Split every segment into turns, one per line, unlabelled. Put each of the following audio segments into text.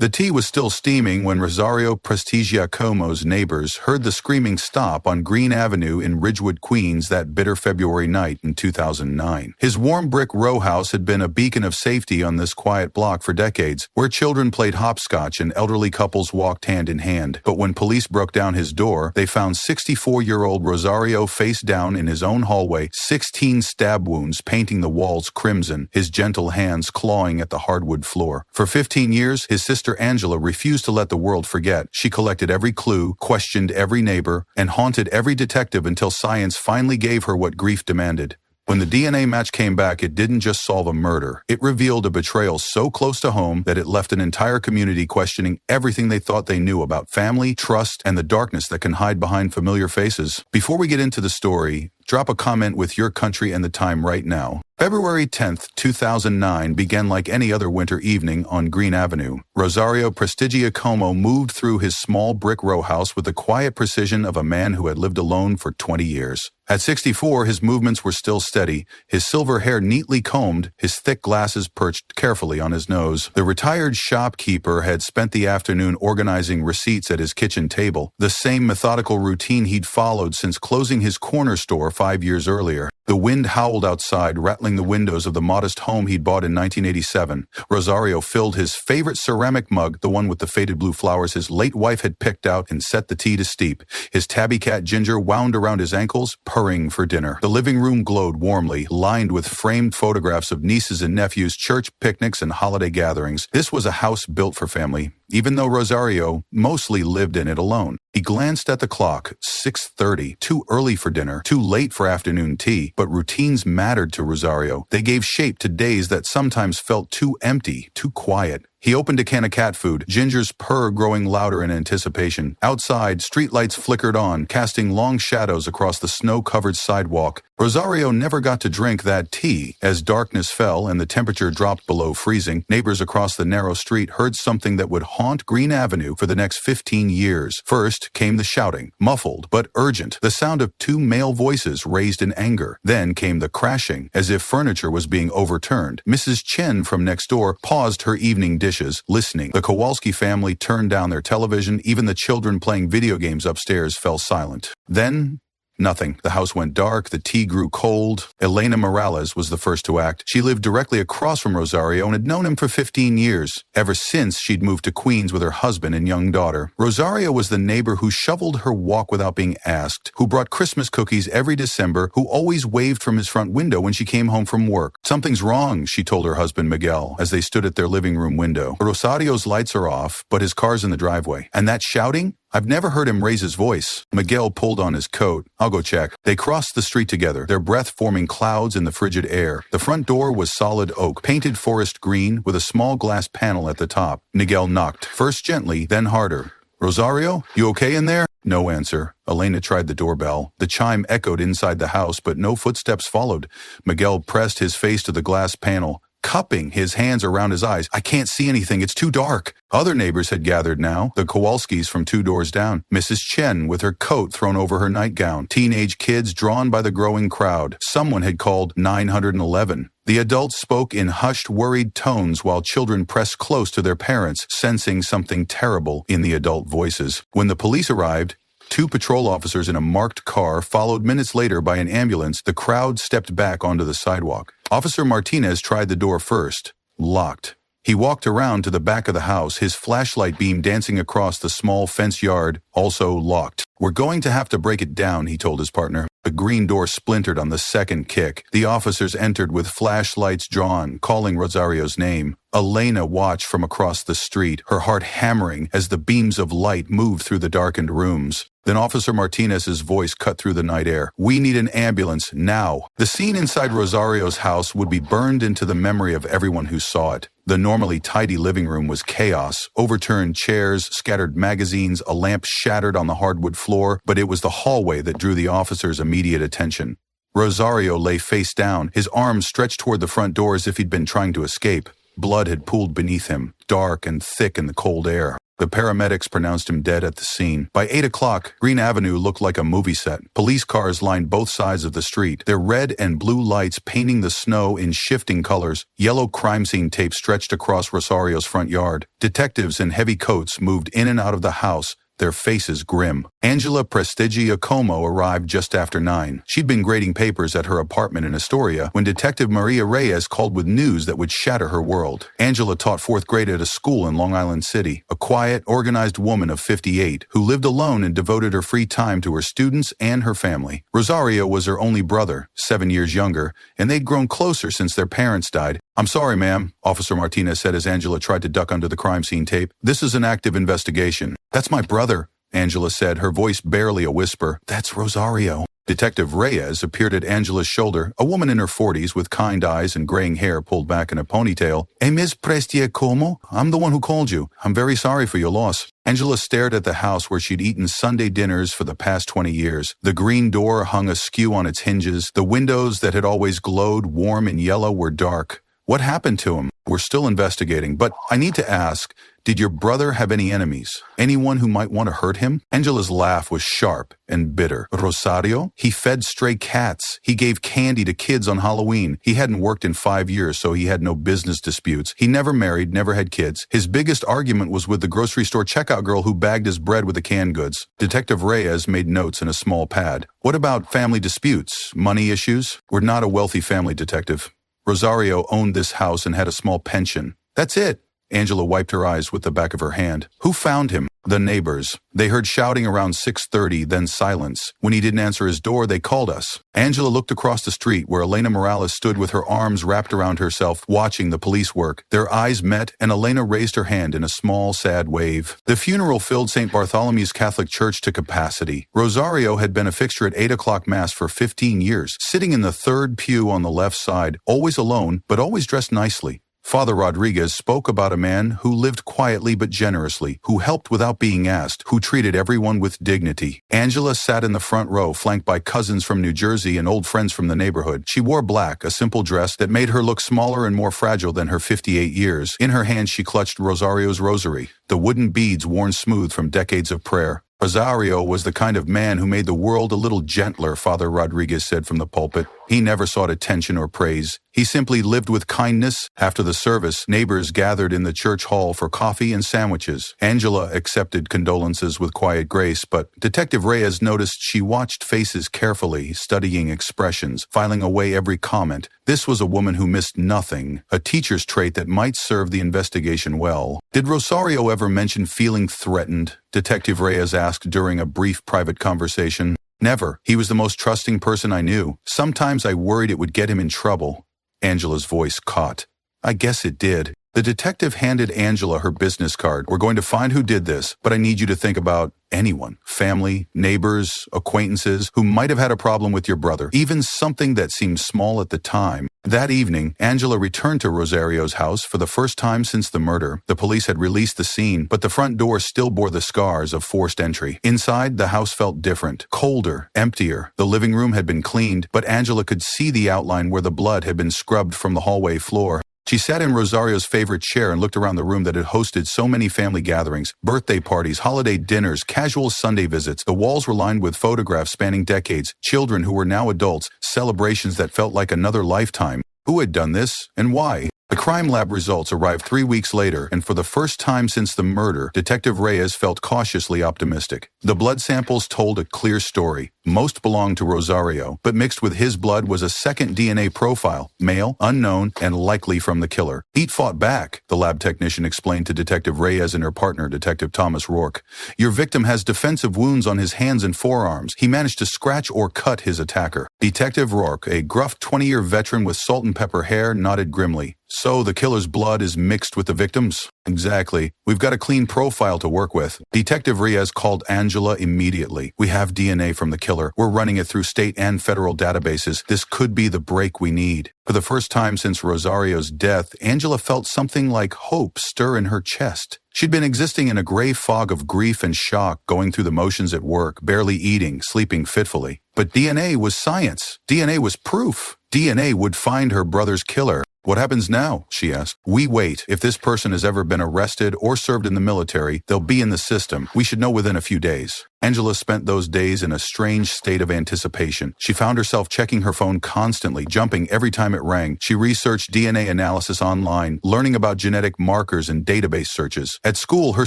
The tea was still steaming when Rosario Prestigiacomo's neighbors heard the screaming stop on Green Avenue in Ridgewood, Queens that bitter February night in 2009. His warm brick row house had been a beacon of safety on this quiet block for decades, where children played hopscotch and elderly couples walked hand in hand. But when police broke down his door, they found 64-year-old Rosario face down in his own hallway, 16 stab wounds painting the walls crimson, his gentle hands clawing at the hardwood floor. For 15 years, his sister Angela refused to let the world forget. She collected every clue, questioned every neighbor, and haunted every detective until science finally gave her what grief demanded. When the DNA match came back, it didn't just solve a murder. It revealed a betrayal so close to home that it left an entire community questioning everything they thought they knew about family, trust, and the darkness that can hide behind familiar faces. Before we get into the story, drop a comment with your country and the time right now. February 10th, 2009 began like any other winter evening on Green Avenue. Rosario Prestigiacomo moved through his small brick row house with the quiet precision of a man who had lived alone for 20 years. At 64, his movements were still steady, his silver hair neatly combed, his thick glasses perched carefully on his nose. The retired shopkeeper had spent the afternoon organizing receipts at his kitchen table, the same methodical routine he'd followed since closing his corner store 5 years earlier. The wind howled outside, rattling the windows of the modest home he'd bought in 1987. Rosario filled his favorite ceramic mug, the one with the faded blue flowers his late wife had picked out, and set the tea to steep. His tabby cat Ginger wound around his ankles, purring for dinner. The living room glowed warmly, lined with framed photographs of nieces and nephews, church picnics, and holiday gatherings. This was a house built for family, even though Rosario mostly lived in it alone. He glanced at the clock, 6:30, too early for dinner, too late for afternoon tea, but routines mattered to Rosario. They gave shape to days that sometimes felt too empty, too quiet. He opened a can of cat food, Ginger's purr growing louder in anticipation. Outside, streetlights flickered on, casting long shadows across the snow-covered sidewalk. Rosario never got to drink that tea. As darkness fell and the temperature dropped below freezing, neighbors across the narrow street heard something that would haunt Green Avenue for the next 15 years. First came the shouting, muffled but urgent, the sound of two male voices raised in anger. Then came the crashing, as if furniture was being overturned. Mrs. Chen from next door paused her evening dishes, listening. The Kowalski family turned down their television. Even the children playing video games upstairs fell silent. Then, nothing. The house went dark. The tea grew cold. Elena Morales was the first to act. She lived directly across from Rosario and had known him for 15 years, ever since she'd moved to Queens with her husband and young daughter. Rosario was the neighbor who shoveled her walk without being asked, who brought Christmas cookies every December, who always waved from his front window when she came home from work. Something's wrong, she told her husband Miguel as they stood at their living room window. Rosario's lights are off, but his car's in the driveway. And that shouting? I've never heard him raise his voice. Miguel pulled on his coat. I'll go check. They crossed the street together, their breath forming clouds in the frigid air. The front door was solid oak, painted forest green, with a small glass panel at the top. Miguel knocked, first gently, then harder. Rosario, you okay in there? No answer. Elena tried the doorbell. The chime echoed inside the house, but no footsteps followed. Miguel pressed his face to the glass panel, cupping his hands around his eyes. I can't see anything. It's too dark. Other neighbors had gathered now, the Kowalskis from 2 doors down, Mrs. Chen with her coat thrown over her nightgown, teenage kids drawn by the growing crowd. Someone had called 911. The adults spoke in hushed, worried tones while children pressed close to their parents, sensing something terrible in the adult voices. When the police arrived, 2 patrol officers in a marked car, followed minutes later by an ambulance, the crowd stepped back onto the sidewalk. Officer Martinez tried the door first. Locked. He walked around to the back of the house, his flashlight beam dancing across the small fence yard, also locked. We're going to have to break it down, he told his partner. The green door splintered on the second kick. The officers entered with flashlights drawn, calling Rosario's name. Elena watched from across the street, her heart hammering as the beams of light moved through the darkened rooms. Then Officer Martinez's voice cut through the night air. We need an ambulance, now. The scene inside Rosario's house would be burned into the memory of everyone who saw it. The normally tidy living room was chaos. Overturned chairs, scattered magazines, a lamp shattered on the hardwood floor, but it was the hallway that drew the officers' immediate attention. Rosario lay face down, his arms stretched toward the front door as if he'd been trying to escape. Blood had pooled beneath him, dark and thick in the cold air. The paramedics pronounced him dead at the scene. By 8 o'clock, Green Avenue looked like a movie set. Police cars lined both sides of the street, their red and blue lights painting the snow in shifting colors. Yellow crime scene tape stretched across Rosario's front yard. Detectives in heavy coats moved in and out of the house, their faces grim. Angela Prestigia Como arrived just after 9. She'd been grading papers at her apartment in Astoria when Detective Maria Reyes called with news that would shatter her world. Angela taught 4th grade at a school in Long Island City, a quiet, organized woman of 58 who lived alone and devoted her free time to her students and her family. Rosario was her only brother, 7 years younger, and they'd grown closer since their parents died. "I'm sorry, ma'am," Officer Martinez said as Angela tried to duck under the crime scene tape. "This is an active investigation." "That's my brother," Angela said, her voice barely a whisper. "That's Rosario." Detective Reyes appeared at Angela's shoulder, a woman in her 40s with kind eyes and graying hair pulled back in a ponytail. "Miss Prestia Como? I'm the one who called you. I'm very sorry for your loss." Angela stared at the house where she'd eaten Sunday dinners for the past 20 years. The green door hung askew on its hinges. The windows that had always glowed warm and yellow were dark. "What happened to him?" "We're still investigating, but I need to ask, did your brother have any enemies? Anyone who might want to hurt him?" Angela's laugh was sharp and bitter. "Rosario? He fed stray cats. He gave candy to kids on Halloween. He hadn't worked in 5 years, so he had no business disputes. He never married, never had kids. His biggest argument was with the grocery store checkout girl who bagged his bread with the canned goods." Detective Reyes made notes in a small pad. "What about family disputes? Money issues?" "We're not a wealthy family, Detective. Rosario owned this house and had a small pension. That's it." Angela wiped her eyes with the back of her hand. "Who found him?" "The neighbors. They heard shouting around 6:30, then silence. When he didn't answer his door, they called us." Angela looked across the street where Elena Morales stood with her arms wrapped around herself, watching the police work. Their eyes met, and Elena raised her hand in a small, sad wave. The funeral filled St. Bartholomew's Catholic Church to capacity. Rosario had been a fixture at 8 o'clock Mass for 15 years, sitting in the third pew on the left side, always alone, but always dressed nicely. Father Rodriguez spoke about a man who lived quietly but generously, who helped without being asked, who treated everyone with dignity. Angela sat in the front row, flanked by cousins from New Jersey and old friends from the neighborhood. She wore black, a simple dress that made her look smaller and more fragile than her 58 years. In her hand, she clutched Rosario's rosary, the wooden beads worn smooth from decades of prayer. Rosario was the kind of man who made the world a little gentler, Father Rodriguez said from the pulpit. He never sought attention or praise. He simply lived with kindness. After the service, neighbors gathered in the church hall for coffee and sandwiches. Angela accepted condolences with quiet grace, but Detective Reyes noticed she watched faces carefully, studying expressions, filing away every comment. This was a woman who missed nothing, a teacher's trait that might serve the investigation well. "Did Rosario ever mention feeling threatened?" Detective Reyes asked during a brief private conversation. "Never. He was the most trusting person I knew. Sometimes I worried it would get him in trouble." Angela's voice caught. "I guess it did." The detective handed Angela her business card. "We're going to find who did this, but I need you to think about anyone, family, neighbors, acquaintances who might have had a problem with your brother, even something that seemed small at the time." That evening, Angela returned to Rosario's house for the first time since the murder. The police had released the scene, but the front door still bore the scars of forced entry. Inside, the house felt different, colder, emptier. The living room had been cleaned, but Angela could see the outline where the blood had been scrubbed from the hallway floor. She sat in Rosario's favorite chair and looked around the room that had hosted so many family gatherings, birthday parties, holiday dinners, casual Sunday visits. The walls were lined with photographs spanning decades, children who were now adults, celebrations that felt like another lifetime. Who had done this, and why? The crime lab results arrived 3 weeks later, and for the first time since the murder, Detective Reyes felt cautiously optimistic. The blood samples told a clear story. Most belonged to Rosario, but mixed with his blood was a second DNA profile, male, unknown, and likely from the killer. "He'd fought back," the lab technician explained to Detective Reyes and her partner, Detective Thomas Rourke. "Your victim has defensive wounds on his hands and forearms. He managed to scratch or cut his attacker." Detective Rourke, a gruff 20-year veteran with salt and pepper hair, nodded grimly. "So the killer's blood is mixed with the victim's?" "Exactly. We've got a clean profile to work with." Detective Reyes called Angela immediately. "We have DNA from the killer. We're running it through state and federal databases. This could be the break we need." For the first time since Rosario's death, Angela felt something like hope stir in her chest. She'd been existing in a gray fog of grief and shock, going through the motions at work, barely eating, sleeping fitfully. But DNA was science. DNA was proof. DNA would find her brother's killer. "What happens now?" she asked. "We wait. If this person has ever been arrested or served in the military, they'll be in the system. We should know within a few days." Angela spent those days in a strange state of anticipation. She found herself checking her phone constantly, jumping every time it rang. She researched DNA analysis online, learning about genetic markers and database searches. At school, her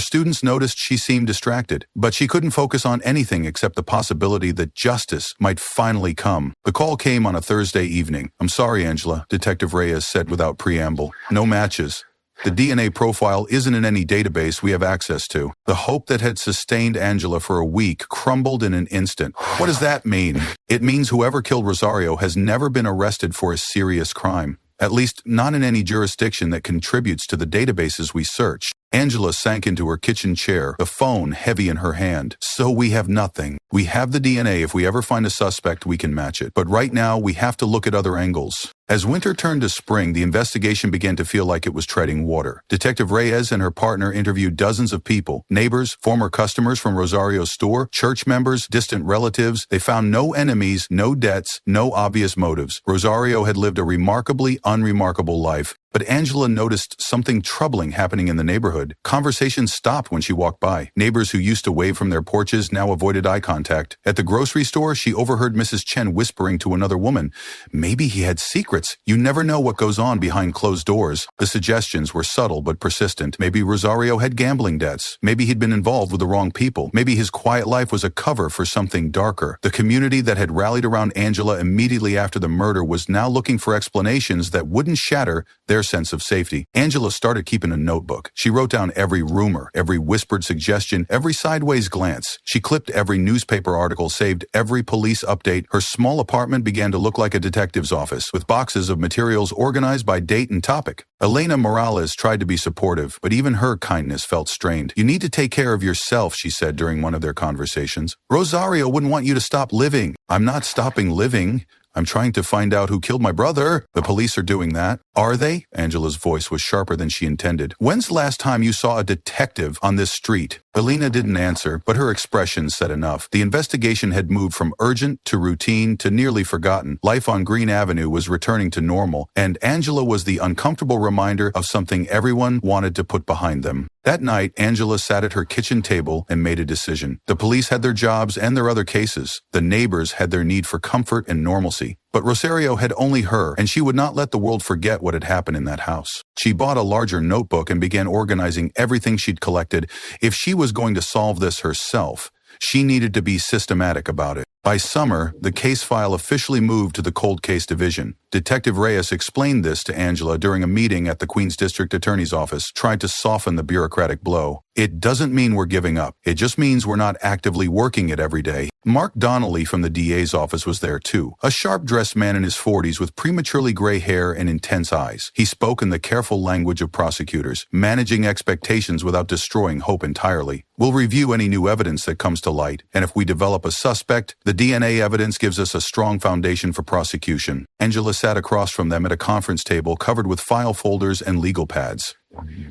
students noticed she seemed distracted, but she couldn't focus on anything except the possibility that justice might finally come. The call came on a Thursday evening. "I'm sorry, Angela," Detective Reyes said without preamble. "No matches. The DNA profile isn't in any database we have access to." The hope that had sustained Angela for a week crumbled in an instant. What does that mean? It means whoever killed Rosario has never been arrested for a serious crime. At least not in any jurisdiction that contributes to the databases we search. Angela sank into her kitchen chair, the phone heavy in her hand. "So we have nothing. We have the DNA. If we ever find a suspect, we can match it. But right now, we have to look at other angles." As winter turned to spring, the investigation began to feel like it was treading water. Detective Reyes and her partner interviewed dozens of people, neighbors, former customers from Rosario's store, church members, distant relatives. They found no enemies, no debts, no obvious motives. Rosario had lived a remarkably unremarkable life. But Angela noticed something troubling happening in the neighborhood. Conversations stopped when she walked by. Neighbors who used to wave from their porches now avoided eye contact. At the grocery store, she overheard Mrs. Chen whispering to another woman, "Maybe he had secrets. You never know what goes on behind closed doors." The suggestions were subtle but persistent. Maybe Rosario had gambling debts. Maybe he'd been involved with the wrong people. Maybe his quiet life was a cover for something darker. The community that had rallied around Angela immediately after the murder was now looking for explanations that wouldn't shatter their sense of safety. Angela started keeping a notebook. She wrote down every rumor, every whispered suggestion, every sideways glance. She clipped every newspaper article, saved every police update. Her small apartment began to look like a detective's office, with boxes of materials organized by date and topic. Elena Morales tried to be supportive, but even her kindness felt strained. "You need to take care of yourself," she said during one of their conversations. "Rosario wouldn't want you to stop living." "I'm not stopping living. I'm trying to find out who killed my brother." "The police are doing that." "Are they?" Angela's voice was sharper than she intended. "When's the last time you saw a detective on this street?" Elena didn't answer, but her expression said enough. The investigation had moved from urgent to routine to nearly forgotten. Life on Green Avenue was returning to normal, and Angela was the uncomfortable reminder of something everyone wanted to put behind them. That night, Angela sat at her kitchen table and made a decision. The police had their jobs and their other cases. The neighbors had their need for comfort and normalcy. But Rosario had only her, and she would not let the world forget what had happened in that house. She bought a larger notebook and began organizing everything she'd collected. If she was going to solve this herself, she needed to be systematic about it. By summer, the case file officially moved to the Cold Case Division. Detective Reyes explained this to Angela during a meeting at the Queens District Attorney's Office, trying to soften the bureaucratic blow. "It doesn't mean we're giving up. It just means we're not actively working it every day." Mark Donnelly from the DA's office was there too, a sharp-dressed man in his 40s with prematurely gray hair and intense eyes. He spoke in the careful language of prosecutors, managing expectations without destroying hope entirely. "We'll review any new evidence that comes to light, and if we develop a suspect, the DNA evidence gives us a strong foundation for prosecution." Angela sat across from them at a conference table covered with file folders and legal pads.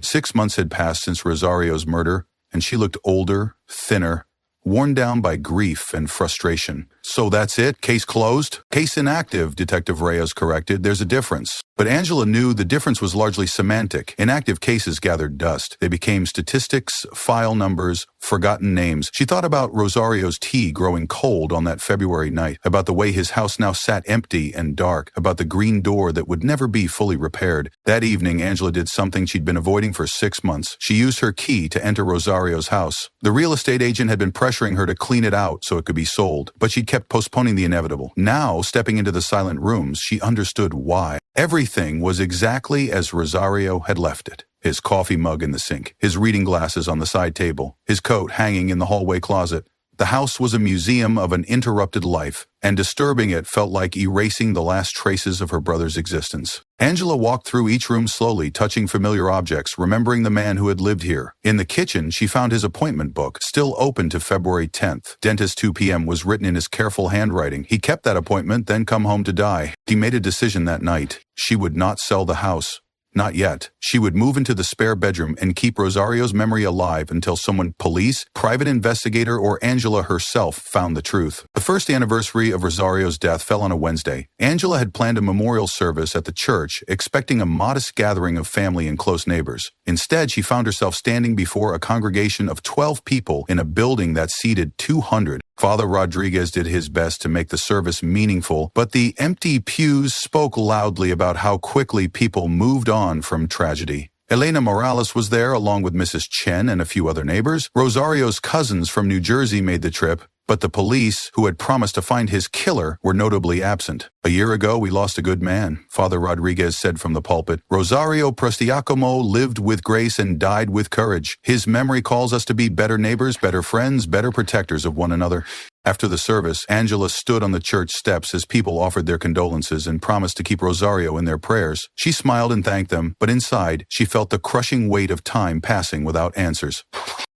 6 months had passed since Rosario's murder, and she looked older, thinner, worn down by grief and frustration. "So that's it? Case closed?" "Case inactive," Detective Reyes corrected. "There's a difference." But Angela knew the difference was largely semantic. Inactive cases gathered dust. They became statistics, file numbers, forgotten names. She thought about Rosario's tea growing cold on that February night, about the way his house now sat empty and dark, about the green door that would never be fully repaired. That evening, Angela did something she'd been avoiding for 6 months. She used her key to enter Rosario's house. The real estate agent had been pressuring her to clean it out so it could be sold, but she'd kept postponing the inevitable. Now, stepping into the silent rooms, she understood why. Everything was exactly as Rosario had left it. His coffee mug in the sink, his reading glasses on the side table, his coat hanging in the hallway closet. The house was a museum of an interrupted life, and disturbing it felt like erasing the last traces of her brother's existence. Angela walked through each room slowly, touching familiar objects, remembering the man who had lived here. In the kitchen, she found his appointment book, still open to February 10th. Dentist 2 p.m. was written in his careful handwriting. He kept that appointment, then come home to die. He made a decision that night. She would not sell the house. Not yet. She would move into the spare bedroom and keep Rosario's memory alive until someone, police, private investigator, or Angela herself, found the truth. The first anniversary of Rosario's death fell on a Wednesday. Angela had planned a memorial service at the church, expecting a modest gathering of family and close neighbors. Instead, she found herself standing before a congregation of 12 people in a building that seated 200. Father Rodriguez did his best to make the service meaningful, but the empty pews spoke loudly about how quickly people moved on from tragedy. Elena Morales was there along with Mrs. Chen and a few other neighbors. Rosario's cousins from New Jersey made the trip, but the police, who had promised to find his killer, were notably absent. A year ago, we lost a good man, Father Rodriguez said from the pulpit. Rosario Prestigiacomo lived with grace and died with courage. His memory calls us to be better neighbors, better friends, better protectors of one another. After the service, Angela stood on the church steps as people offered their condolences and promised to keep Rosario in their prayers. She smiled and thanked them, but inside, she felt the crushing weight of time passing without answers.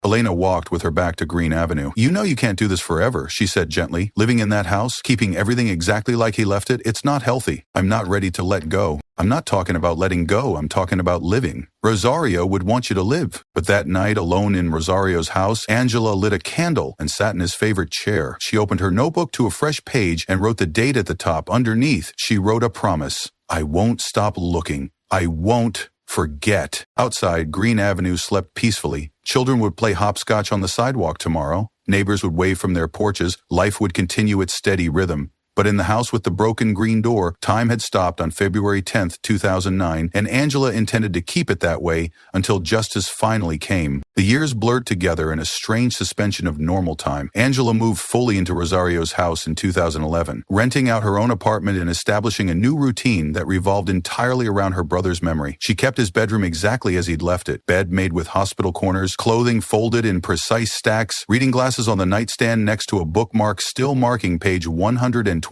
Elena walked with her back to Green Avenue. You know you can't do this forever, she said gently. Living in that house, keeping everything exactly like he left it, it's not healthy. I'm not ready to let go. I'm not talking about letting go, I'm talking about living. Rosario would want you to live. But that night, alone in Rosario's house, Angela lit a candle and sat in his favorite chair. She opened her notebook to a fresh page and wrote the date at the top. Underneath, she wrote a promise. I won't stop looking. I won't forget. Outside, Green Avenue slept peacefully. Children would play hopscotch on the sidewalk tomorrow. Neighbors would wave from their porches. Life would continue its steady rhythm. But in the house with the broken green door, time had stopped on February 10th, 2009, and Angela intended to keep it that way until justice finally came. The years blurred together in a strange suspension of normal time. Angela moved fully into Rosario's house in 2011, renting out her own apartment and establishing a new routine that revolved entirely around her brother's memory. She kept his bedroom exactly as he'd left it, bed made with hospital corners, clothing folded in precise stacks, reading glasses on the nightstand next to a bookmark still marking page 127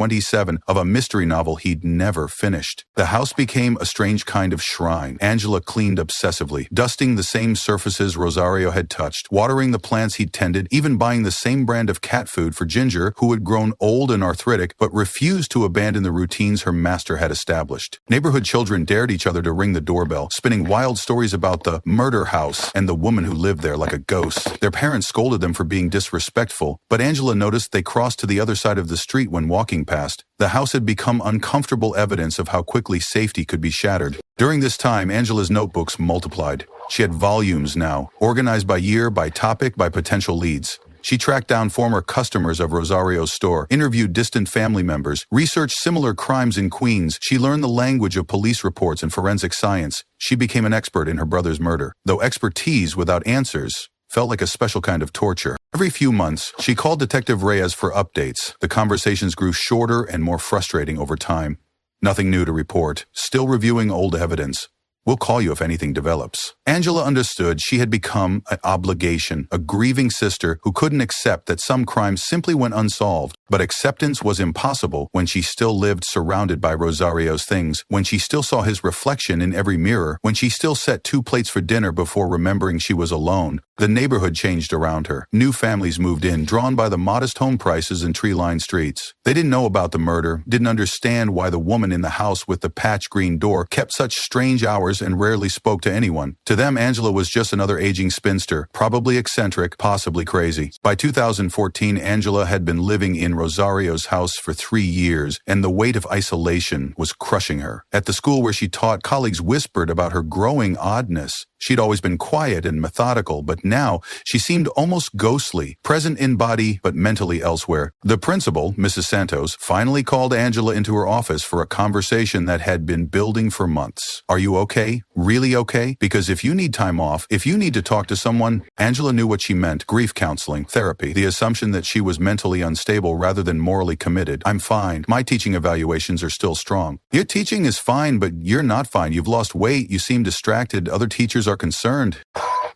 of a mystery novel he'd never finished. The house became a strange kind of shrine. Angela cleaned obsessively, dusting the same surfaces Rosario had touched, watering the plants he'd tended, even buying the same brand of cat food for Ginger, who had grown old and arthritic but refused to abandon the routines her master had established. Neighborhood children dared each other to ring the doorbell, spinning wild stories about the murder house and the woman who lived there like a ghost. Their parents scolded them for being disrespectful, but Angela noticed they crossed to the other side of the street when walking past. The house had become uncomfortable evidence of how quickly safety could be shattered. During this time, Angela's notebooks multiplied. She had volumes now, organized by year, by topic, by potential leads. She tracked down former customers of Rosario's store, interviewed distant family members, researched similar crimes in Queens. She learned the language of police reports and forensic science. She became an expert in her brother's murder, though expertise without answers felt like a special kind of torture. Every few months, she called Detective Reyes for updates. The conversations grew shorter and more frustrating over time. Nothing new to report. Still reviewing old evidence. We'll call you if anything develops. Angela understood she had become an obligation, a grieving sister who couldn't accept that some crimes simply went unsolved. But acceptance was impossible when she still lived surrounded by Rosario's things, when she still saw his reflection in every mirror, when she still set 2 plates for dinner before remembering she was alone. The neighborhood changed around her. New families moved in, drawn by the modest home prices and tree-lined streets. They didn't know about the murder, didn't understand why the woman in the house with the patch green door kept such strange hours and rarely spoke to anyone. To them, Angela was just another aging spinster, probably eccentric, possibly crazy. By 2014, Angela had been living in Rosario's house for 3 years, and the weight of isolation was crushing her. At the school where she taught, colleagues whispered about her growing oddness. She'd always been quiet and methodical, but now she seemed almost ghostly, present in body but mentally elsewhere. The principal, Mrs. Santos, finally called Angela into her office for a conversation that had been building for months. Are you okay? Really okay? Because if you need time off, if you need to talk to someone, Angela knew what she meant. Grief counseling, therapy, the assumption that she was mentally unstable rather than morally committed. I'm fine. My teaching evaluations are still strong. Your teaching is fine, but you're not fine. You've lost weight. You seem distracted. Other teachers are concerned.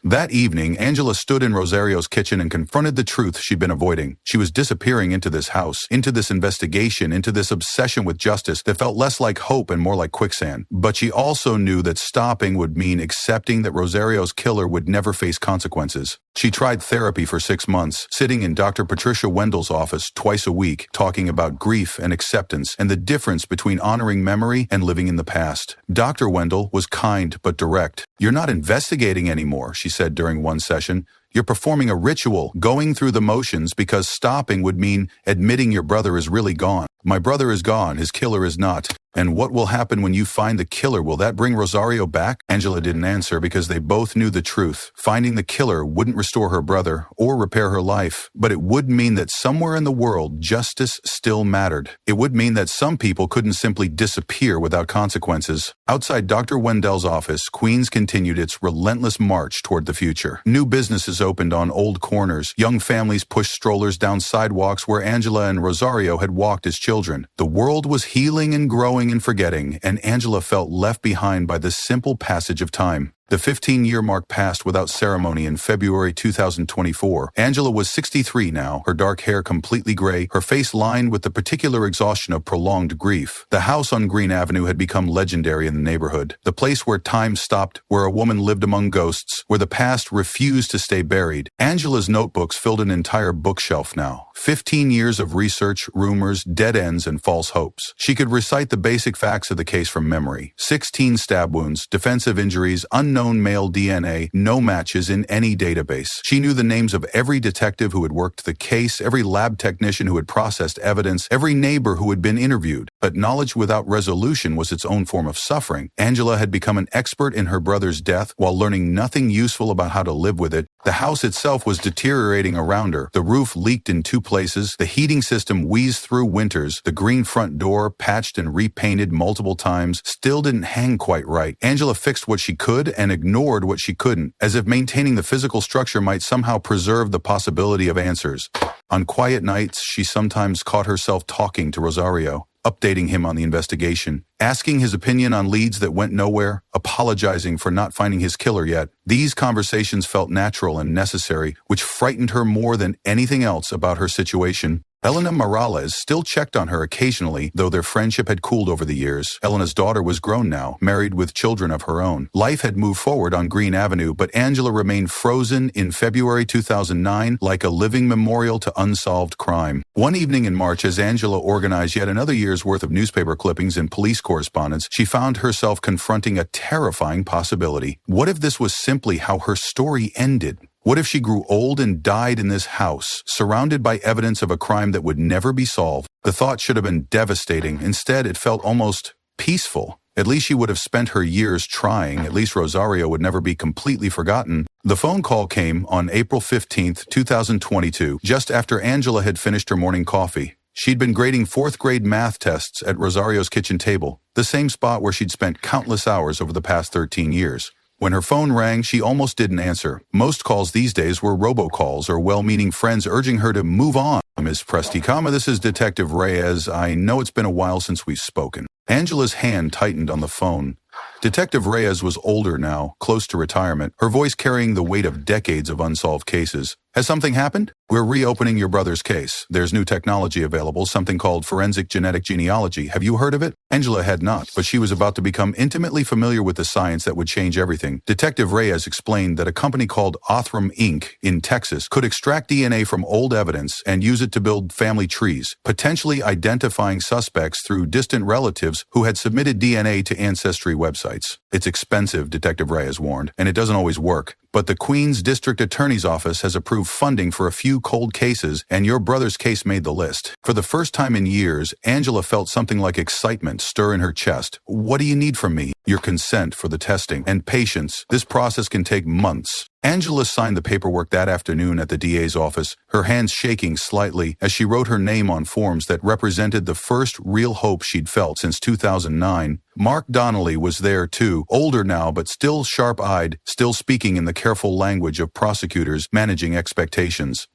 That evening, Angela stood in Rosario's kitchen and confronted the truth she'd been avoiding. She was disappearing into this house, into this investigation, into this obsession with justice that felt less like hope and more like quicksand. But she also knew that that stopping would mean accepting that Rosario's killer would never face consequences. She tried therapy for 6 months, sitting in Dr. Patricia Wendell's office twice a week, talking about grief and acceptance and the difference between honoring memory and living in the past. Dr. Wendell was kind but direct. "You're not investigating anymore," she said during one session. "You're performing a ritual, going through the motions, because stopping would mean admitting your brother is really gone. My brother is gone, his killer is not. And what will happen when you find the killer? Will that bring Rosario back?" Angela didn't answer because they both knew the truth. Finding the killer wouldn't restore her brother or repair her life, but it would mean that somewhere in the world, justice still mattered. It would mean that some people couldn't simply disappear without consequences. Outside Dr. Wendell's office, Queens continued its relentless march toward the future. New businesses opened on old corners. Young families pushed strollers down sidewalks where Angela and Rosario had walked as children. The world was healing and growing and forgetting, and Angela felt left behind by the simple passage of time. The 15-year mark passed without ceremony in February 2024. Angela was 63 now, her dark hair completely gray, her face lined with the particular exhaustion of prolonged grief. The house on Green Avenue had become legendary in the neighborhood, the place where time stopped, where a woman lived among ghosts, where the past refused to stay buried. Angela's notebooks filled an entire bookshelf now. 15 years of research, rumors, dead ends, and false hopes. She could recite the basic facts of the case from memory. 16 stab wounds, defensive injuries, unknown male DNA, no matches in any database. She knew the names of every detective who had worked the case, every lab technician who had processed evidence, every neighbor who had been interviewed. But knowledge without resolution was its own form of suffering. Angela had become an expert in her brother's death while learning nothing useful about how to live with it. The house itself was deteriorating around her. The roof leaked in 2 places. The heating system wheezed through winters. The green front door, patched and repainted multiple times, still didn't hang quite right. Angela fixed what she could and ignored what she couldn't, as if maintaining the physical structure might somehow preserve the possibility of answers. On quiet nights, she sometimes caught herself talking to Rosario, updating him on the investigation, asking his opinion on leads that went nowhere, apologizing for not finding his killer yet. These conversations felt natural and necessary, which frightened her more than anything else about her situation. Elena Morales still checked on her occasionally, though their friendship had cooled over the years. Elena's daughter was grown now, married with children of her own. Life had moved forward on Green Avenue, but Angela remained frozen in February 2009 like a living memorial to unsolved crime. One evening in March, as Angela organized yet another year's worth of newspaper clippings and police correspondence, she found herself confronting a terrifying possibility. What if this was simply how her story ended? What if she grew old and died in this house, surrounded by evidence of a crime that would never be solved? The thought should have been devastating. Instead, it felt almost peaceful. At least she would have spent her years trying. At least Rosario would never be completely forgotten. The phone call came on April 15th, 2022, just after Angela had finished her morning coffee. She'd been grading 4th grade math tests at Rosario's kitchen table, the same spot where she'd spent countless hours over the past 13 years. When her phone rang, she almost didn't answer. Most calls these days were robocalls or well-meaning friends urging her to move on. "Ms. Presticama, this is Detective Reyes. I know it's been a while since we've spoken." Angela's hand tightened on the phone. Detective Reyes was older now, close to retirement, her voice carrying the weight of decades of unsolved cases. "Has something happened? We're reopening your brother's case. There's new technology available, something called forensic genetic genealogy. Have you heard of it?" Angela had not, but she was about to become intimately familiar with the science that would change everything. Detective Reyes explained that a company called Othram Inc. in Texas could extract DNA from old evidence and use it to build family trees, potentially identifying suspects through distant relatives who had submitted DNA to ancestry websites. "It's expensive," Detective Reyes warned, "and it doesn't always work. But the Queens District Attorney's Office has approved funding for a few cold cases, and your brother's case made the list." For the first time in years, Angela felt something like excitement stir in her chest. "What do you need from me?" "Your consent for the testing and patience. This process can take months." Angela signed the paperwork that afternoon at the DA's office, her hands shaking slightly as she wrote her name on forms that represented the first real hope she'd felt since 2009. Mark Donnelly was there too, older now but still sharp-eyed, still speaking in the careful language of prosecutors managing expectations.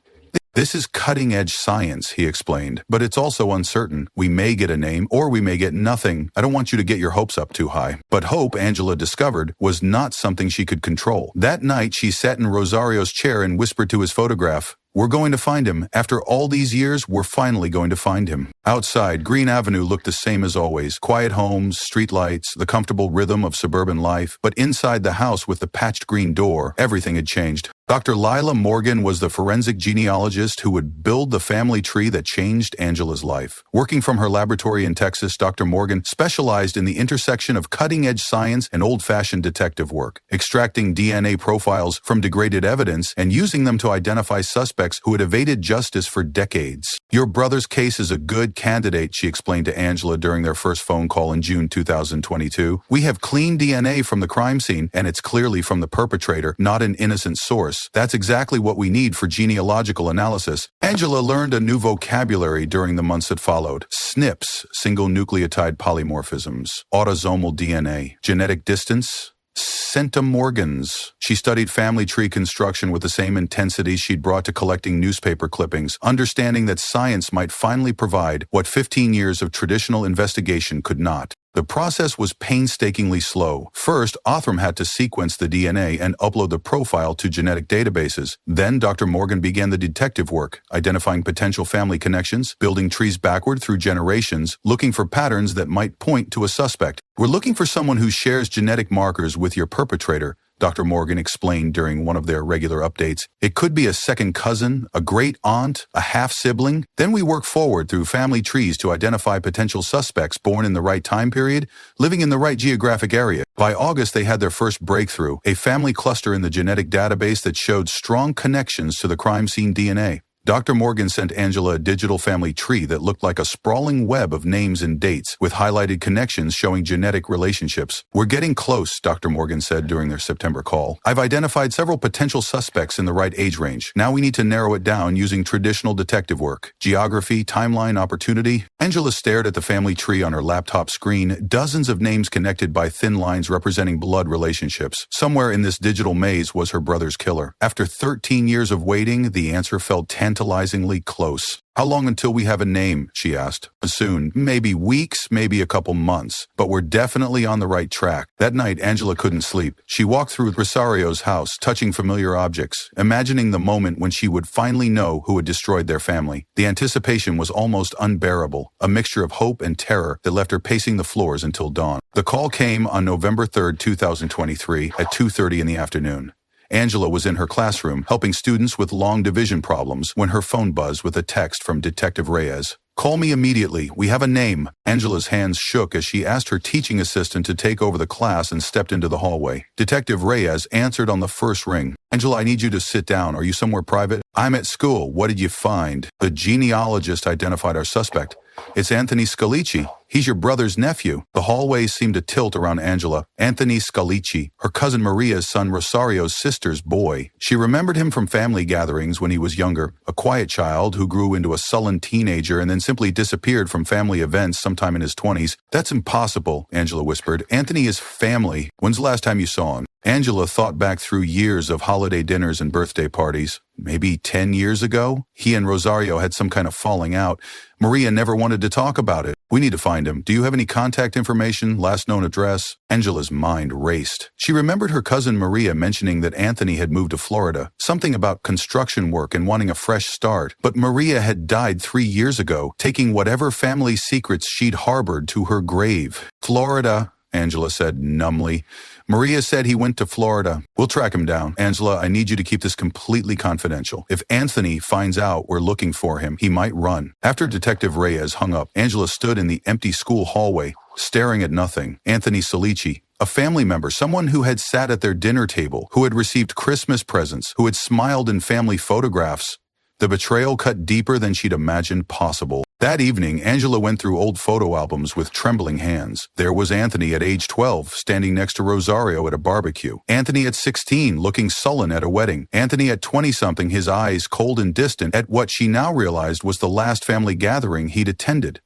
"This is cutting-edge science," he explained, "but it's also uncertain. We may get a name, or we may get nothing. I don't want you to get your hopes up too high." But hope, Angela discovered, was not something she could control. That night, she sat in Rosario's chair and whispered to his photograph, We're going to find him. After all these years, we're finally going to find him. Outside, Green Avenue looked the same as always. Quiet homes, street lights, the comfortable rhythm of suburban life. But inside the house with the patched green door, everything had changed. Dr. Lila Morgan was the forensic genealogist who would build the family tree that changed Angela's life. Working from her laboratory in Texas, Dr. Morgan specialized in the intersection of cutting-edge science and old-fashioned detective work, extracting DNA profiles from degraded evidence and using them to identify suspects who had evaded justice for decades. Your brother's case is a good candidate, she explained to Angela during their first phone call in June 2022. We have clean DNA from the crime scene, and it's clearly from the perpetrator, not an innocent source. That's exactly what we need for genealogical analysis. Angela learned a new vocabulary during the months that followed. SNPs, single nucleotide polymorphisms, autosomal DNA, genetic distance, centimorgans. She studied family tree construction with the same intensity she'd brought to collecting newspaper clippings, understanding that science might finally provide what 15 years of traditional investigation could not. The process was painstakingly slow. First, Othram had to sequence the DNA and upload the profile to genetic databases. Then Dr. Morgan began the detective work, identifying potential family connections, building trees backward through generations, looking for patterns that might point to a suspect. We're looking for someone who shares genetic markers with your perpetrator, Dr. Morgan explained during one of their regular updates. It could be a second cousin, a great aunt, a half-sibling. Then we work forward through family trees to identify potential suspects born in the right time period, living in the right geographic area. By August, they had their first breakthrough, a family cluster in the genetic database that showed strong connections to the crime scene DNA. Dr. Morgan sent Angela a digital family tree that looked like a sprawling web of names and dates, with highlighted connections showing genetic relationships. We're getting close, Dr. Morgan said during their September call. I've identified several potential suspects in the right age range. Now we need to narrow it down using traditional detective work. Geography, timeline, opportunity. Angela stared at the family tree on her laptop screen, dozens of names connected by thin lines representing blood relationships. Somewhere in this digital maze was her brother's killer. After 13 years of waiting, the answer felt tantalizingly close. How long until we have a name, she asked. Soon. Maybe weeks, maybe a couple months. But we're definitely on the right track. That night, Angela couldn't sleep. She walked through Rosario's house, touching familiar objects, imagining the moment when she would finally know who had destroyed their family. The anticipation was almost unbearable, a mixture of hope and terror that left her pacing the floors until dawn. The call came on November 3rd, 2023, at 2:30 in the afternoon. Angela was in her classroom, helping students with long division problems, when her phone buzzed with a text from Detective Reyes. Call me immediately. We have a name. Angela's hands shook as she asked her teaching assistant to take over the class and stepped into the hallway. Detective Reyes answered on the first ring. Angela, I need you to sit down. Are you somewhere private? I'm at school. What did you find? The genealogist identified our suspect. It's Anthony Scalici. He's your brother's nephew. The hallway seemed to tilt around Angela. Anthony Scalici, her cousin Maria's son Rosario's sister's boy. She remembered him from family gatherings when he was younger, a quiet child who grew into a sullen teenager and then simply disappeared from family events sometime in his 20s. That's impossible, Angela whispered. Anthony is family. When's the last time you saw him? Angela thought back through years of holiday dinners and birthday parties. Maybe 10 years ago? He and Rosario had some kind of falling out. Maria never wanted to talk about it. We need to find him. Do you have any contact information, last known address? Angela's mind raced. She remembered her cousin Maria mentioning that Anthony had moved to Florida, something about construction work and wanting a fresh start. But Maria had died 3 years ago, taking whatever family secrets she'd harbored to her grave. Florida, Angela said numbly. Maria said he went to Florida. We'll track him down. Angela, I need you to keep this completely confidential. If Anthony finds out we're looking for him, he might run. After Detective Reyes hung up, Angela stood in the empty school hallway, staring at nothing. Anthony Scalici, a family member, someone who had sat at their dinner table, who had received Christmas presents, who had smiled in family photographs. The betrayal cut deeper than she'd imagined possible. That evening, Angela went through old photo albums with trembling hands. There was Anthony at age 12, standing next to Rosario at a barbecue. Anthony at 16, looking sullen at a wedding. Anthony at 20-something, his eyes cold and distant at what she now realized was the last family gathering he'd attended.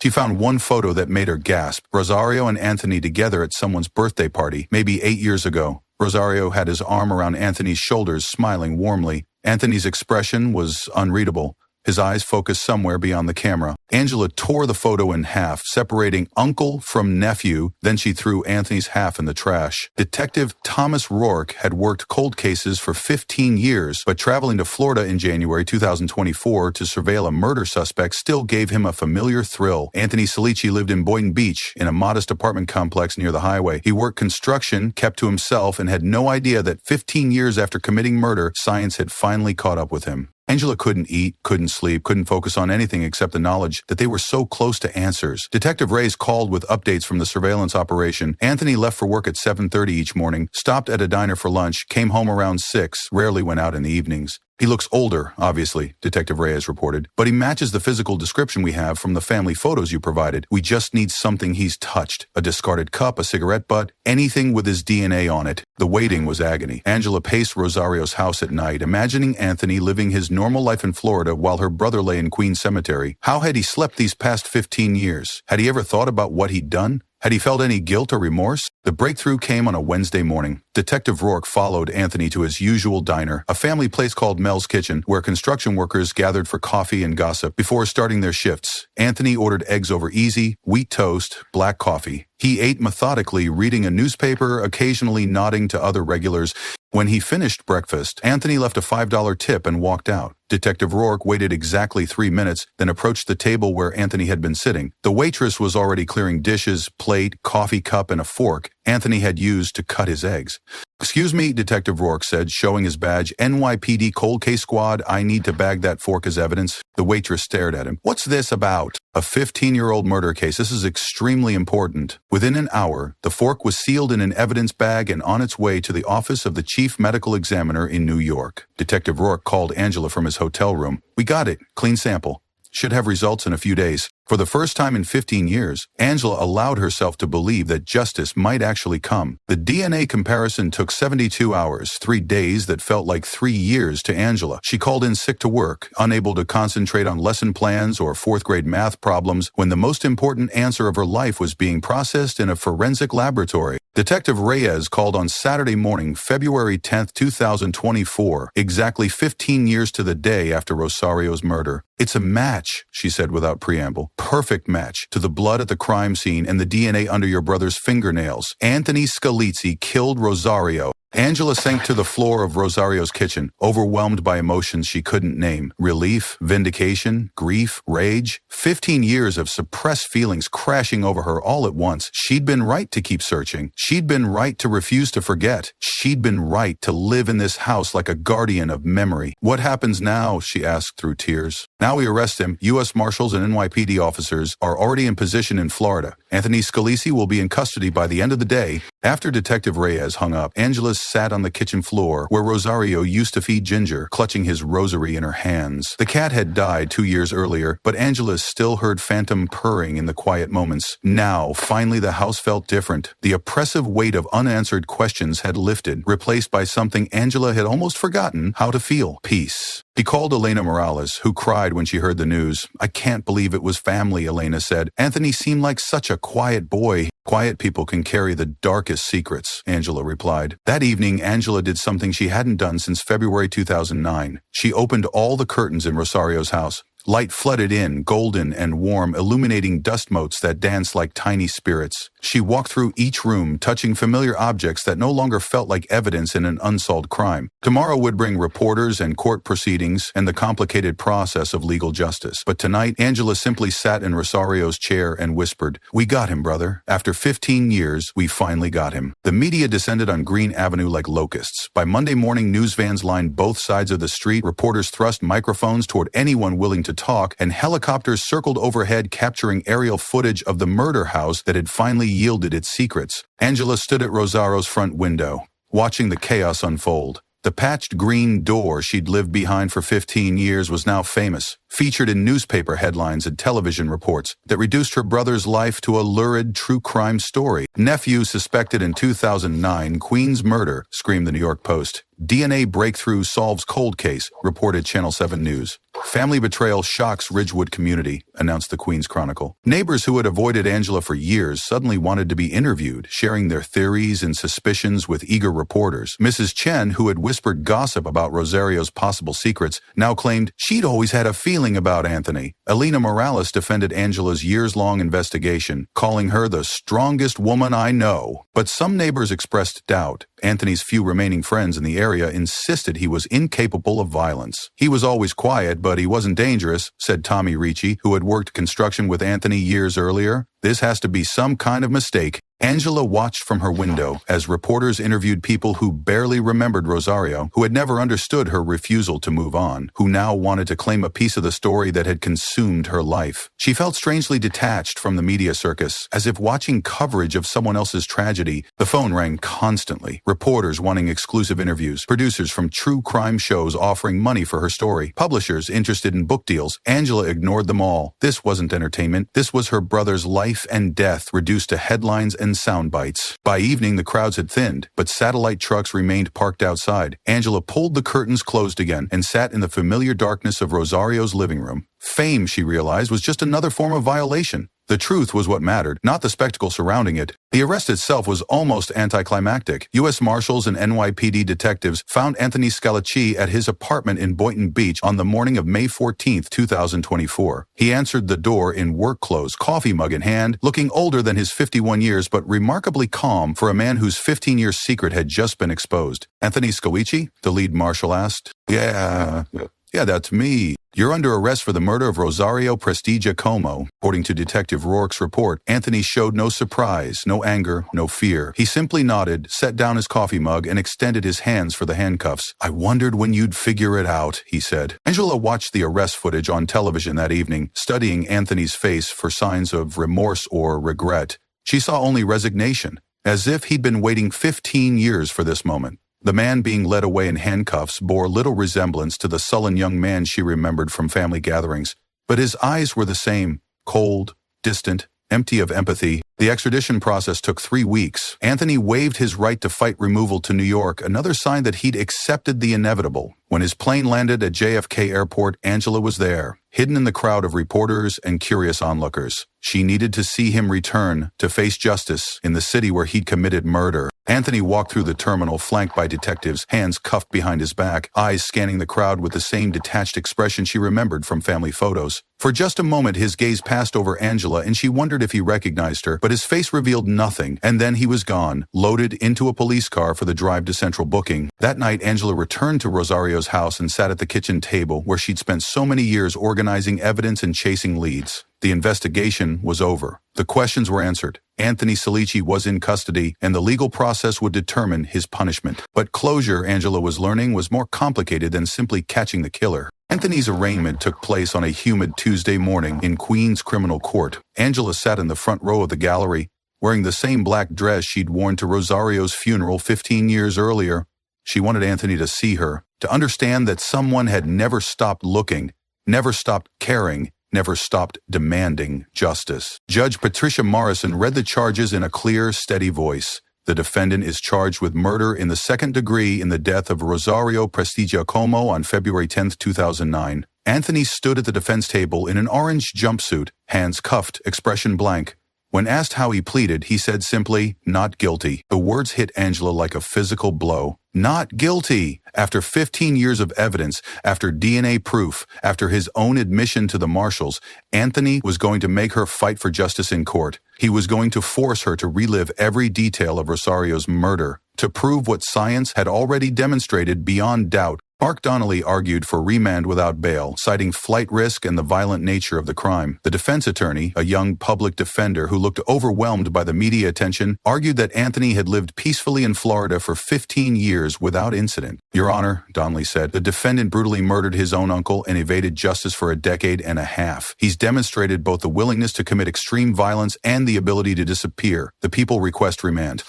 She found one photo that made her gasp. Rosario and Anthony together at someone's birthday party, maybe 8 years ago. Rosario had his arm around Anthony's shoulders, smiling warmly. Anthony's expression was unreadable. his eyes focused somewhere beyond the camera. Angela tore the photo in half, separating uncle from nephew, then she threw Anthony's half in the trash. Detective Thomas Rourke had worked cold cases for 15 years, but traveling to Florida in January 2024 to surveil a murder suspect still gave him a familiar thrill. Anthony Scalici lived in Boynton Beach, in a modest apartment complex near the highway. He worked construction, kept to himself, and had no idea that 15 years after committing murder, science had finally caught up with him. Angela couldn't eat, couldn't sleep, couldn't focus on anything except the knowledge that they were so close to answers. Detective Reyes called with updates from the surveillance operation. Anthony left for work at 7:30 each morning, stopped at a diner for lunch, came home around 6, rarely went out in the evenings. He looks older, obviously, Detective Reyes reported, but he matches the physical description we have from the family photos you provided. We just need something he's touched. A discarded cup, a cigarette butt, anything with his DNA on it. The waiting was agony. Angela paced Rosario's house at night, imagining Anthony living his normal life in Florida while her brother lay in Queens Cemetery. How had he slept these past 15 years? Had he ever thought about what he'd done? Had he felt any guilt or remorse? The breakthrough came on a Wednesday morning. Detective Rourke followed Anthony to his usual diner, a family place called Mel's Kitchen, where construction workers gathered for coffee and gossip before starting their shifts. Anthony ordered eggs over easy, wheat toast, black coffee. He ate methodically, reading a newspaper, occasionally nodding to other regulars. When he finished breakfast, Anthony left a $5 tip and walked out. Detective Rourke waited exactly 3 minutes, then approached the table where Anthony had been sitting. The waitress was already clearing dishes, plate, coffee cup, and a fork Anthony had used to cut his eggs. "Excuse me," Detective Rourke said, showing his badge. "NYPD Cold Case Squad, I need to bag that fork as evidence." The waitress stared at him. "What's this about?" "A 15-year-old murder case. This is extremely important." Within an hour, the fork was sealed in an evidence bag and on its way to the office of the chief medical examiner in New York. Detective Rourke called Angela from his hotel room. "We got it. Clean sample. Should have results in a few days." For the first time in 15 years, Angela allowed herself to believe that justice might actually come. The DNA comparison took 72 hours, 3 days that felt like 3 years to Angela. She called in sick to work, unable to concentrate on lesson plans or fourth-grade math problems when the most important answer of her life was being processed in a forensic laboratory. Detective Reyes called on Saturday morning, February 10, 2024, exactly 15 years to the day after Rosario's murder. "It's a match," she said without preamble. "Perfect match to the blood at the crime scene and the DNA under your brother's fingernails. Anthony Scalici killed Rosario." Angela sank to the floor of Rosario's kitchen, overwhelmed by emotions she couldn't name. Relief, vindication, grief, rage. 15 years of suppressed feelings crashing over her all at once. She'd been right to keep searching. She'd been right to refuse to forget. She'd been right to live in this house like a guardian of memory. "What happens now?" she asked through tears. "Now we arrest him. U.S. Marshals and NYPD officers are already in position in Florida. Anthony Scalici will be in custody by the end of the day." After Detective Reyes hung up, Angela sat on the kitchen floor where Rosario used to feed Ginger, clutching his rosary in her hands. The cat had died 2 years earlier, but Angela still heard phantom purring in the quiet moments. Now, finally, the house felt different. The oppressive weight of unanswered questions had lifted, replaced by something Angela had almost forgotten how to feel: peace. He called Elena Morales, who cried when she heard the news. "I can't believe it was family," Elena said. "Anthony seemed like such a quiet boy." "Quiet people can carry the darkest secrets," Angela replied. That evening, Angela did something she hadn't done since February 2009. She opened all the curtains in Rosario's house. Light flooded in, golden and warm, illuminating dust motes that danced like tiny spirits. She walked through each room, touching familiar objects that no longer felt like evidence in an unsolved crime. Tomorrow would bring reporters and court proceedings and the complicated process of legal justice. But tonight, Angela simply sat in Rosario's chair and whispered, "We got him, brother. After 15 years, we finally got him." The media descended on Green Avenue like locusts. By Monday morning, news vans lined both sides of the street, reporters thrust microphones toward anyone willing to talk, and helicopters circled overhead capturing aerial footage of the murder house that had finally yielded its secrets. Angela stood at Rosario's front window, watching the chaos unfold. The patched green door she'd lived behind for 15 years was now famous, featured in newspaper headlines and television reports that reduced her brother's life to a lurid true crime story. "Nephew suspected in 2009 Queens murder," screamed the New York Post. "DNA breakthrough solves cold case," reported Channel 7 News. Family betrayal shocks Ridgewood community, announced the Queens Chronicle. Neighbors who had avoided Angela for years suddenly wanted to be interviewed, sharing their theories and suspicions with eager reporters. Mrs. Chen, who had whispered gossip about Rosario's possible secrets, now claimed she'd always had a feeling about Anthony. Alina Morales defended Angela's years-long investigation, calling her the strongest woman I know. But some neighbors expressed doubt. Anthony's few remaining friends in the area insisted he was incapable of violence. He was always quiet, but he wasn't dangerous, said Tommy Ricci, who had worked construction with Anthony years earlier. This has to be some kind of mistake. Angela watched from her window as reporters interviewed people who barely remembered Rosario, who had never understood her refusal to move on, who now wanted to claim a piece of the story that had consumed her life. She felt strangely detached from the media circus, as if watching coverage of someone else's tragedy. The phone rang constantly, reporters wanting exclusive interviews, producers from true crime shows offering money for her story, publishers interested in book deals. Angela ignored them all. This wasn't entertainment. This was her brother's life and death reduced to headlines and sound bites. By evening, the crowds had thinned, but satellite trucks remained parked outside. Angela pulled the curtains closed again and sat in the familiar darkness of Rosario's living room. Fame, she realized, was just another form of violation. The truth was what mattered, not the spectacle surrounding it. The arrest itself was almost anticlimactic. U.S. Marshals and NYPD detectives found Anthony Scalacci at his apartment in Boynton Beach on the morning of May 14, 2024. He answered the door in work clothes, coffee mug in hand, looking older than his 51 years but remarkably calm for a man whose 15-year secret had just been exposed. Anthony Scalacci? The lead marshal asked. Yeah, that's me. You're under arrest for the murder of Rosario Prestigia Como. According to Detective Rourke's report, Anthony showed no surprise, no anger, no fear. He simply nodded, set down his coffee mug, and extended his hands for the handcuffs. I wondered when you'd figure it out, he said. Angela watched the arrest footage on television that evening, studying Anthony's face for signs of remorse or regret. She saw only resignation, as if he'd been waiting 15 years for this moment. The man being led away in handcuffs bore little resemblance to the sullen young man she remembered from family gatherings, but his eyes were the same, cold, distant, empty of empathy. The extradition process took 3 weeks. Anthony waived his right to fight removal to New York, another sign that he'd accepted the inevitable. When his plane landed at JFK Airport, Angela was there, hidden in the crowd of reporters and curious onlookers. She needed to see him return to face justice in the city where he'd committed murder. Anthony walked through the terminal, flanked by detectives, hands cuffed behind his back, eyes scanning the crowd with the same detached expression she remembered from family photos. For just a moment, his gaze passed over Angela, and she wondered if he recognized her, but his face revealed nothing, and then he was gone, loaded into a police car for the drive to Central Booking. That night, Angela returned to Rosario's house and sat at the kitchen table where she'd spent so many years organizing evidence and chasing leads. The investigation was over. The questions were answered. Anthony Scalacci was in custody, and the legal process would determine his punishment. But closure, Angela was learning, was more complicated than simply catching the killer. Anthony's arraignment took place on a humid Tuesday morning in Queens Criminal Court. Angela sat in the front row of the gallery, wearing the same black dress she'd worn to Rosario's funeral 15 years earlier. She wanted Anthony to see her, to understand that someone had never stopped looking, never stopped caring, never stopped demanding justice. Judge Patricia Morrison read the charges in a clear, steady voice. The defendant is charged with murder in the second degree in the death of Rosario Prestigia Como on February 10, 2009. Anthony stood at the defense table in an orange jumpsuit, hands cuffed, expression blank. When asked how he pleaded, he said simply, "Not guilty." The words hit Angela like a physical blow. Not guilty! After 15 years of evidence, after DNA proof, after his own admission to the marshals, Anthony was going to make her fight for justice in court. He was going to force her to relive every detail of Rosario's murder, to prove what science had already demonstrated beyond doubt. Mark Donnelly argued for remand without bail, citing flight risk and the violent nature of the crime. The defense attorney, a young public defender who looked overwhelmed by the media attention, argued that Anthony had lived peacefully in Florida for 15 years without incident. Your Honor, Donnelly said, the defendant brutally murdered his own uncle and evaded justice for a decade and a half. He's demonstrated both the willingness to commit extreme violence and the ability to disappear. The people request remand.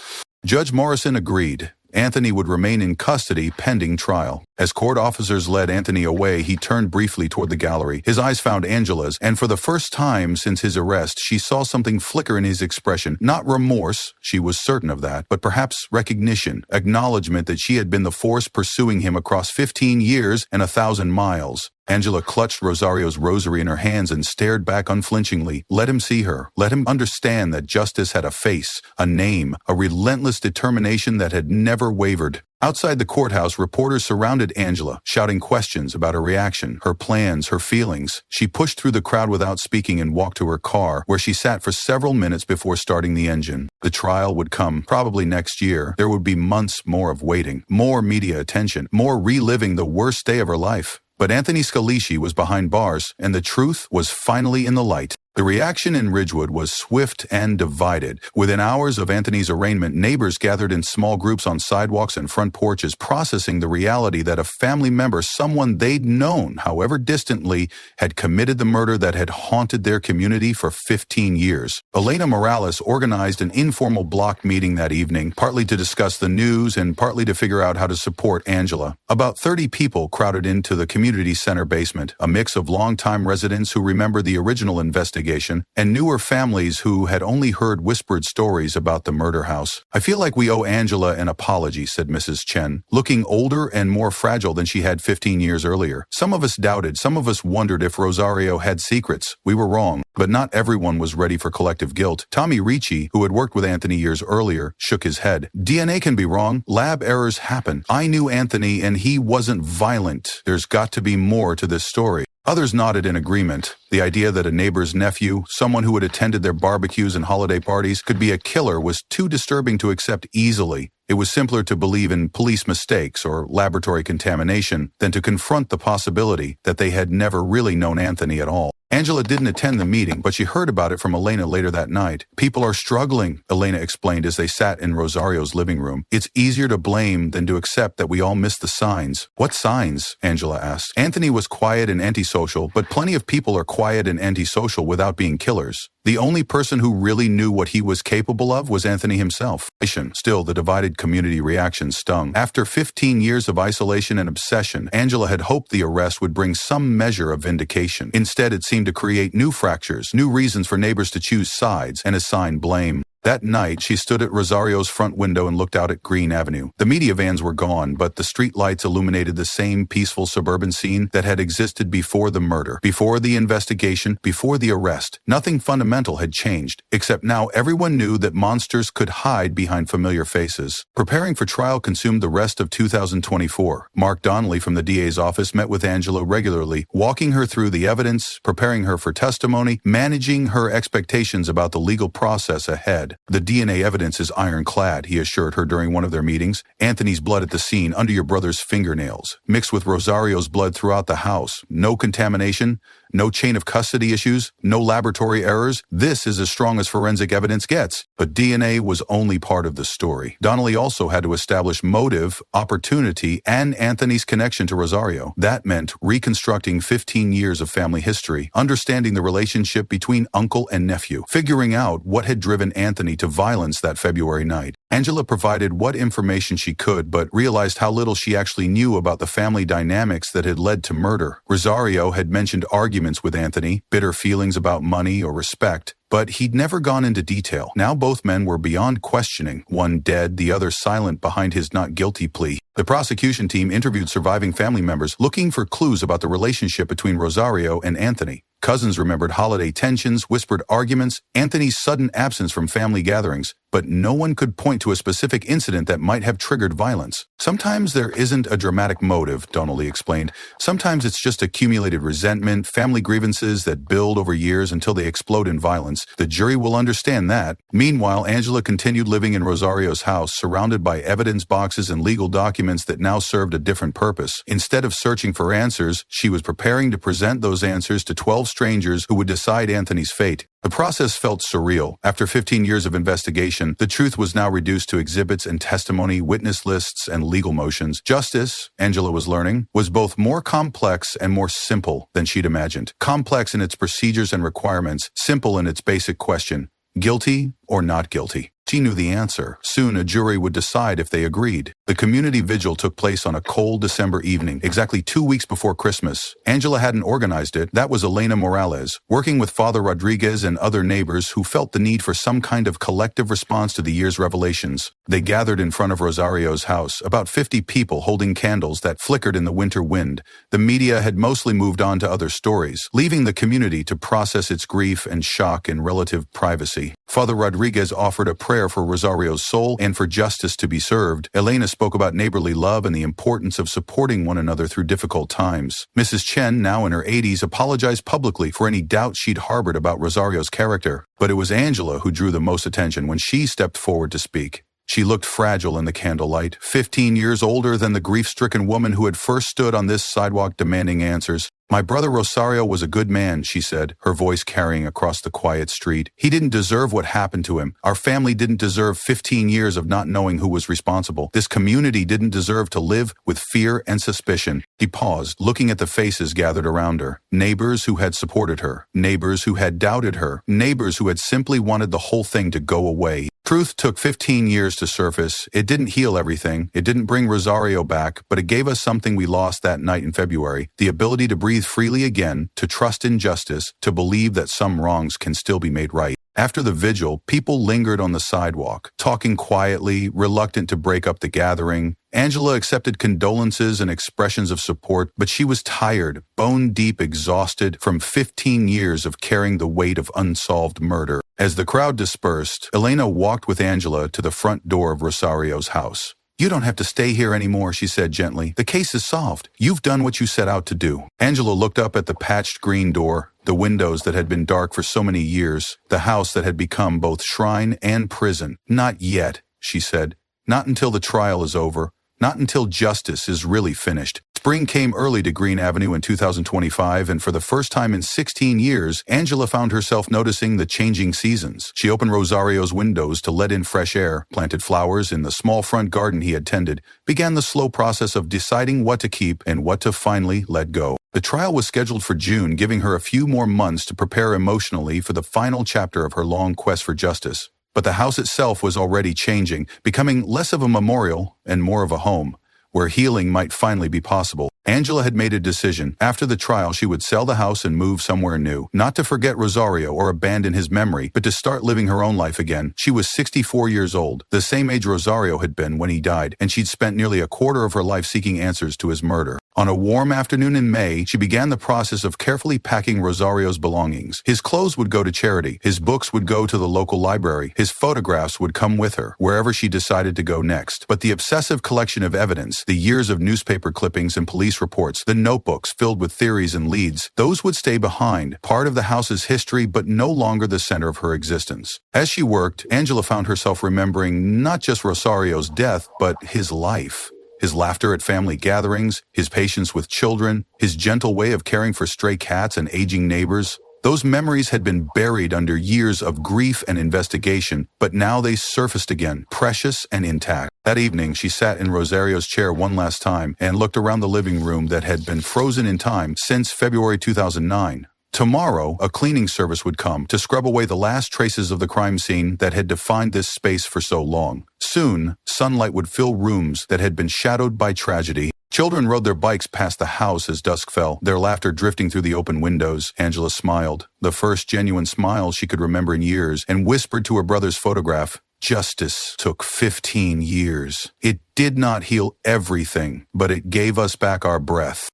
Judge Morrison agreed. Anthony would remain in custody pending trial. As court officers led Anthony away, he turned briefly toward the gallery. His eyes found Angela's, and for the first time since his arrest, she saw something flicker in his expression. Not remorse, she was certain of that, but perhaps recognition, acknowledgement that she had been the force pursuing him across 15 years and 1,000 miles. Angela clutched Rosario's rosary in her hands and stared back unflinchingly. Let him see her. Let him understand that justice had a face, a name, a relentless determination that had never wavered. Outside the courthouse, reporters surrounded Angela, shouting questions about her reaction, her plans, her feelings. She pushed through the crowd without speaking and walked to her car, where she sat for several minutes before starting the engine. The trial would come, probably next year. There would be months more of waiting, more media attention, more reliving the worst day of her life. But Anthony Scalisi was behind bars, and the truth was finally in the light. The reaction in Ridgewood was swift and divided. Within hours of Anthony's arraignment, neighbors gathered in small groups on sidewalks and front porches, processing the reality that a family member, someone they'd known, however distantly, had committed the murder that had haunted their community for 15 years. Elena Morales organized an informal block meeting that evening, partly to discuss the news and partly to figure out how to support Angela. About 30 people crowded into the community center basement, a mix of longtime residents who remember the original investigation and newer families who had only heard whispered stories about the murder house. I feel like we owe Angela an apology, said Mrs. Chen, looking older and more fragile than she had 15 years earlier. Some of us doubted, some of us wondered if Rosario had secrets. We were wrong, but not everyone was ready for collective guilt. Tommy Ricci, who had worked with Anthony years earlier, shook his head. DNA can be wrong. Lab errors happen. I knew Anthony and he wasn't violent. There's got to be more to this story. Others nodded in agreement. The idea that a neighbor's nephew, someone who had attended their barbecues and holiday parties, could be a killer was too disturbing to accept easily. It was simpler to believe in police mistakes or laboratory contamination than to confront the possibility that they had never really known Anthony at all. Angela didn't attend the meeting, but she heard about it from Elena later that night. People are struggling, Elena explained as they sat in Rosario's living room. It's easier to blame than to accept that we all missed the signs. What signs? Angela asked. Anthony was quiet and antisocial, but plenty of people are quiet and antisocial without being killers. The only person who really knew what he was capable of was Anthony himself. Still, the divided community reaction stung. After 15 years of isolation and obsession, Angela had hoped the arrest would bring some measure of vindication. Instead, it seemed to create new fractures, new reasons for neighbors to choose sides and assign blame. That night, she stood at Rosario's front window and looked out at Green Avenue. The media vans were gone, but the street lights illuminated the same peaceful suburban scene that had existed before the murder, before the investigation, before the arrest. Nothing fundamental had changed, except now everyone knew that monsters could hide behind familiar faces. Preparing for trial consumed the rest of 2024. Mark Donnelly from the DA's office met with Angela regularly, walking her through the evidence, preparing her for testimony, managing her expectations about the legal process ahead. The DNA evidence is ironclad, he assured her during one of their meetings. Anthony's blood at the scene, under your brother's fingernails, mixed with Rosario's blood throughout the house. No contamination, no chain of custody issues, no laboratory errors. This is as strong as forensic evidence gets. But DNA was only part of the story. Donnelly also had to establish motive, opportunity, and Anthony's connection to Rosario. That meant reconstructing 15 years of family history, understanding the relationship between uncle and nephew, figuring out what had driven Anthony to violence that February night. Angela provided what information she could, but realized how little she actually knew about the family dynamics that had led to murder. Rosario had mentioned arguments with Anthony, bitter feelings about money or respect, but he'd never gone into detail. Now both men were beyond questioning, one dead, the other silent behind his not guilty plea. The prosecution team interviewed surviving family members, looking for clues about the relationship between Rosario and Anthony. Cousins remembered holiday tensions, whispered arguments, Anthony's sudden absence from family gatherings, but no one could point to a specific incident that might have triggered violence. Sometimes there isn't a dramatic motive, Donnelly explained. Sometimes it's just accumulated resentment, family grievances that build over years until they explode in violence. The jury will understand that. Meanwhile, Angela continued living in Rosario's house, surrounded by evidence boxes and legal documents that now served a different purpose. Instead of searching for answers, she was preparing to present those answers to 12 strangers who would decide Anthony's fate. The process felt surreal. After 15 years of investigation, the truth was now reduced to exhibits and testimony, witness lists, and legal motions. Justice, Angela was learning, was both more complex and more simple than she'd imagined. Complex in its procedures and requirements, simple in its basic question: guilty or not guilty? She knew the answer. Soon a jury would decide if they agreed. The community vigil took place on a cold December evening, exactly 2 weeks before Christmas. Angela hadn't organized it. That was Elena Morales, working with Father Rodriguez and other neighbors who felt the need for some kind of collective response to the year's revelations. They gathered in front of Rosario's house, about 50 people holding candles that flickered in the winter wind. The media had mostly moved on to other stories, leaving the community to process its grief and shock in relative privacy. Father Rodriguez offered a prayer for Rosario's soul and for justice to be served. Elena spoke about neighborly love and the importance of supporting one another through difficult times. Mrs. Chen, now in her 80s, apologized publicly for any doubt she'd harbored about Rosario's character. But it was Angela who drew the most attention when she stepped forward to speak. She looked fragile in the candlelight, 15 years older than the grief-stricken woman who had first stood on this sidewalk demanding answers. "My brother Rosario was a good man," she said, her voice carrying across the quiet street. "He didn't deserve what happened to him. Our family didn't deserve 15 years of not knowing who was responsible. This community didn't deserve to live with fear and suspicion." He paused, looking at the faces gathered around her. Neighbors who had supported her, neighbors who had doubted her, neighbors who had simply wanted the whole thing to go away. Truth took 15 years to surface. It didn't heal everything. It didn't bring Rosario back, but it gave us something we lost that night in February: the ability to breathe freely again, to trust in justice, to believe that some wrongs can still be made right. After the vigil, people lingered on the sidewalk, talking quietly, reluctant to break up the gathering. Angela accepted condolences and expressions of support, but she was tired, bone-deep exhausted from 15 years of carrying the weight of unsolved murder. As the crowd dispersed, Elena walked with Angela to the front door of Rosario's house. "You don't have to stay here anymore," she said gently. "The case is solved. You've done what you set out to do." Angela looked up at the patched green door, the windows that had been dark for so many years, the house that had become both shrine and prison. "Not yet," she said. "Not until the trial is over. Not until justice is really finished." Spring came early to Green Avenue in 2025, and for the first time in 16 years, Angela found herself noticing the changing seasons. She opened Rosario's windows to let in fresh air, planted flowers in the small front garden he had tended, began the slow process of deciding what to keep and what to finally let go. The trial was scheduled for June, giving her a few more months to prepare emotionally for the final chapter of her long quest for justice. But the house itself was already changing, becoming less of a memorial and more of a home, where healing might finally be possible. Angela had made a decision. After the trial, she would sell the house and move somewhere new, not to forget Rosario or abandon his memory, but to start living her own life again. She was 64 years old, the same age Rosario had been when he died, and she'd spent nearly a quarter of her life seeking answers to his murder. On a warm afternoon in May, she began the process of carefully packing Rosario's belongings. His clothes would go to charity. His books would go to the local library. His photographs would come with her, wherever she decided to go next. But the obsessive collection of evidence, the years of newspaper clippings and police reports, the notebooks filled with theories and leads, those would stay behind, part of the house's history, but no longer the center of her existence. As she worked, Angela found herself remembering not just Rosario's death, but his life. His laughter at family gatherings, his patience with children, his gentle way of caring for stray cats and aging neighbors. Those memories had been buried under years of grief and investigation, but now they surfaced again, precious and intact. That evening, she sat in Rosario's chair one last time and looked around the living room that had been frozen in time since February 2009. Tomorrow, a cleaning service would come to scrub away the last traces of the crime scene that had defined this space for so long. Soon, sunlight would fill rooms that had been shadowed by tragedy. Children rode their bikes past the house as dusk fell, their laughter drifting through the open windows. Angela smiled, the first genuine smile she could remember in years, and whispered to her brother's photograph, "Justice took 15 years. It did not heal everything, but it gave us back our breath."